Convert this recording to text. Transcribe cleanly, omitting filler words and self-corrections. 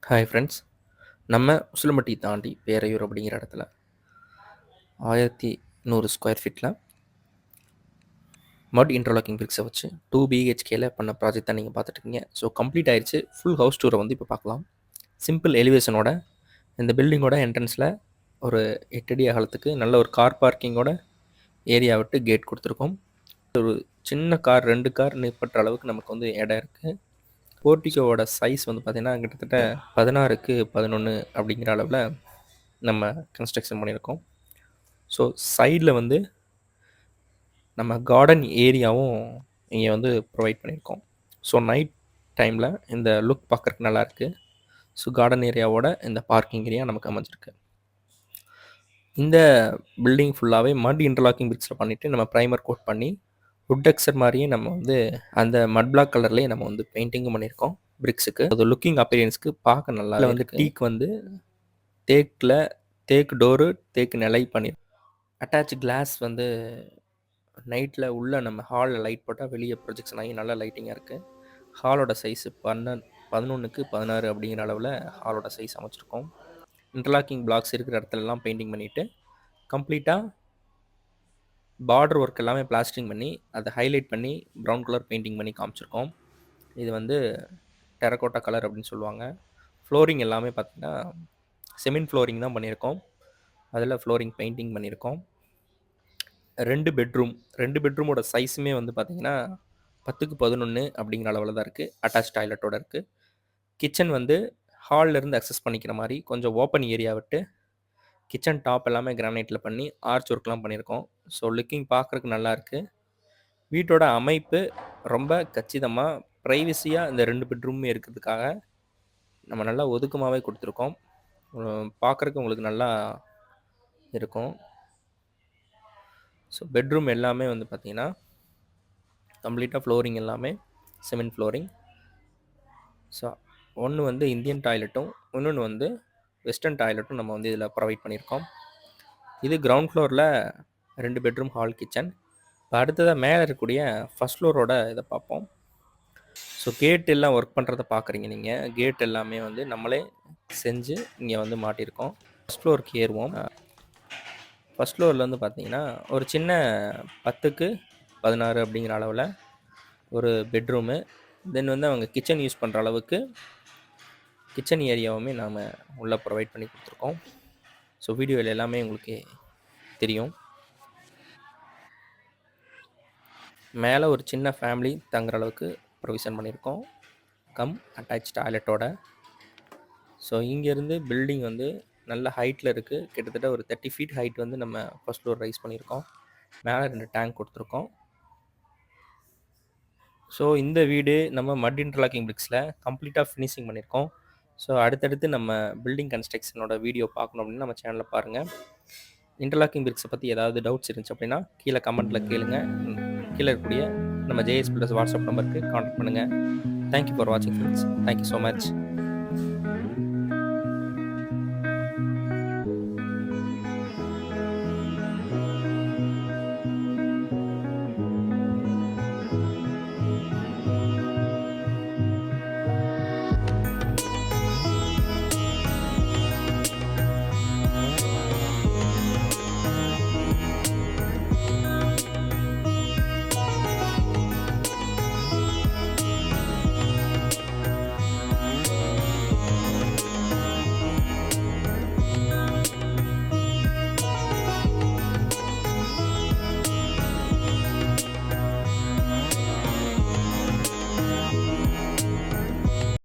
Hi friends. நம்ம உசிலம்பட்டி தாண்டி பேரையூர் அப்படிங்கிற இடத்துல 1100 ஸ்கொயர் ஃபீட்டில் மட் இன்டர்லாக்கிங் பிரிக்ஸை வச்சு 2 பிஹெச்கேல பண்ண ப்ராஜெக்ட் தான் நீங்கள் பார்த்துட்ருக்கீங்க. ஸோ கம்ப்ளீட் ஆயிடுச்சு. ஃபுல் ஹவுஸ் டூரை வந்து இப்போ பார்க்கலாம். சிம்பிள் எலிவேஷனோட இந்த பில்டிங்கோட என்ட்ரன்ஸில் ஒரு 8 அடி அகலத்துக்கு நல்ல ஒரு கார் பார்க்கிங்கோட ஏரியா விட்டு கேட் கொடுத்துருக்கோம். ஒரு சின்ன கார் 2 கார் நிற்பற்ற அளவுக்கு நமக்கு வந்து இடம் இருக்குது. போர்ட்டிகோவோட சைஸ் வந்து பார்த்திங்கன்னா கிட்டத்தட்ட 16க்கு 11 அப்படிங்கிற அளவில் நம்ம கன்ஸ்ட்ரக்ஷன் பண்ணியிருக்கோம். ஸோ சைடில் வந்து நம்ம கார்டன் ஏரியாவும் இங்கே வந்து ப்ரொவைட் பண்ணியிருக்கோம். ஸோ நைட் டைமில் இந்த லுக் பார்க்குறக்கு நல்லாயிருக்கு. ஸோ கார்டன் ஏரியாவோட இந்த பார்க்கிங் ஏரியா நமக்கு அமைஞ்சிருக்கு. இந்த பில்டிங் ஃபுல்லாகவே மட் இன்டர்லாக்கிங் பிரிக்ஸில் பண்ணிவிட்டு நம்ம ப்ரைமர் கோட் பண்ணி வுட் டெக்ஸ்சர் மாதிரியே நம்ம வந்து அந்த மட் பிளாக் கலர்லேயே நம்ம வந்து பெயிண்டிங்கும் பண்ணியிருக்கோம் பிரிக்ஸுக்கு. அது லுக்கிங் அப்பீரியன்ஸ்க்கு பார்க்க நல்லா வந்து டீக் வந்து தேக்கு டோரு தேக்கு நிலை பண்ணியிருக்கோம். அட்டாச் கிளாஸ் வந்து நைட்டில் உள்ளே நம்ம ஹாலில் லைட் போட்டால் வெளியே ப்ரொஜெக்ஷன் ஆகி நல்லா லைட்டிங்காக இருக்குது. ஹாலோட சைஸு 11க்கு 16 அப்படிங்கிற அளவில் ஹாலோட சைஸ் அமைச்சிருக்கோம். இன்டர்லாக்கிங் பிளாக்ஸ் இருக்கிற இடத்துலலாம் பெயிண்டிங் பண்ணிவிட்டு கம்ப்ளீட்டாக பார்டர் ஒர்க் எல்லாமே பிளாஸ்டரிங் பண்ணி அதை ஹைலைட் பண்ணி ப்ரௌன் கலர் பெயிண்டிங் பண்ணி காமிச்சிருக்கோம். இது வந்து டெரகோட்டா கலர் அப்படின்னு சொல்லுவாங்க. ஃப்ளோரிங் எல்லாமே பார்த்திங்கன்னா செமின் ஃப்ளோரிங் தான் பண்ணியிருக்கோம். அதில் ஃப்ளோரிங் பெயிண்டிங் பண்ணியிருக்கோம். 2 பெட்ரூமோட சைஸுமே வந்து பார்த்திங்கன்னா 10க்கு 11 அப்படிங்கிற அளவில் தான் இருக்குது. அட்டாச் டாய்லெட்டோட இருக்குது. கிச்சன் வந்து ஹால்லேருந்து அக்சஸ் பண்ணிக்கிற மாதிரி கொஞ்சம் ஓப்பன் ஏரியா விட்டு கிச்சன் டாப் எல்லாமே கிரானைட்டில் பண்ணி ஆர்ச் ஒர்க்லாம் பண்ணியிருக்கோம். ஸோ லுக்கிங் பார்க்குறதுக்கு நல்லாயிருக்கு. வீட்டோட அமைப்பு ரொம்ப கச்சிதமாக ப்ரைவசியாக இந்த 2 பெட்ரூமே இருக்கிறதுக்காக நம்ம நல்லா ஒதுக்கமாகவே கொடுத்துருக்கோம். பார்க்குறக்கு உங்களுக்கு நல்லா இருக்கும். ஸோ பெட்ரூம் எல்லாமே வந்து பார்த்திங்கன்னா கம்ப்ளீட்டாக ஃப்ளோரிங் எல்லாமே சிமெண்ட் ஃப்ளோரிங். ஸோ ஒன்று வந்து இந்தியன் டாய்லெட்டும் இன்னொன்று வந்து வெஸ்டர்ன் டாய்லெட்டும் நம்ம வந்து இதில் ப்ரொவைட் பண்ணியிருக்கோம். இது கிரவுண்ட் ஃப்ளோரில் 2 பெட்ரூம் ஹால் கிச்சன். இப்போ அடுத்ததாக மேலே இருக்கக்கூடிய ஃபஸ்ட் ஃப்ளோரோட இதை பார்ப்போம். ஸோ கேட் எல்லாம் ஒர்க் பண்ணுறதை பார்க்குறீங்க நீங்கள். கேட் எல்லாமே வந்து நம்மளே செஞ்சு இங்கே வந்து மாட்டியிருக்கோம். ஃபஸ்ட் ஃப்ளோருக்கு ஏறுவோம். ஃபஸ்ட் ஃப்ளோரில் வந்து பார்த்திங்கன்னா ஒரு சின்ன 10க்கு 16 அப்படிங்கிற அளவில் ஒரு பெட்ரூமு. தென் வந்து அவங்க கிச்சன் யூஸ் பண்ணுற அளவுக்கு கிச்சன் ஏரியாவுமே நாம் உள்ளே ப்ரொவைட் பண்ணி கொடுத்துருக்கோம். ஸோ வீடியோவில் எல்லாமே உங்களுக்கு தெரியும். மேலே ஒரு சின்ன ஃபேமிலி தங்குற அளவுக்கு ப்ரொவிஷன் பண்ணியிருக்கோம், அட்டாச் டாய்லெட்டோட. ஸோ இங்கேருந்து பில்டிங் வந்து நல்ல ஹைட்டில் இருக்குது. கிட்டத்தட்ட ஒரு 30 ஃபீட் ஹைட் வந்து நம்ம ஃபஸ்ட் ஃப்ளோர் ரைஸ் பண்ணியிருக்கோம். மேலே 2 டேங்க் கொடுத்துருக்கோம். ஸோ இந்த வீடு நம்ம மட் இன்டர்லாக்கிங் பிரிக்ஸில் கம்ப்ளீட்டாக ஃபினிஷிங் பண்ணியிருக்கோம். ஸோ அடுத்தடுத்து நம்ம பில்டிங் கன்ஸ்ட்ரக்ஷனோட வீடியோ பார்க்கணும் அப்படின்னு நம்ம சேனலில் பாருங்கள். இன்டர்லாக்கிங் பிரிக்ஸை பற்றி ஏதாவது டவுட்ஸ் இருந்துச்சு அப்படின்னா கீழே கமெண்ட்டில் கேளுங்க. கீழே இருக்கக்கூடிய நம்ம JS Builders வாட்ஸ்அப் நம்பருக்கு கான்டாக்ட் பண்ணுங்கள். தேங்க்யூ ஃபார் வாட்சிங் ஃப்ரெண்ட்ஸ். Thank you so much.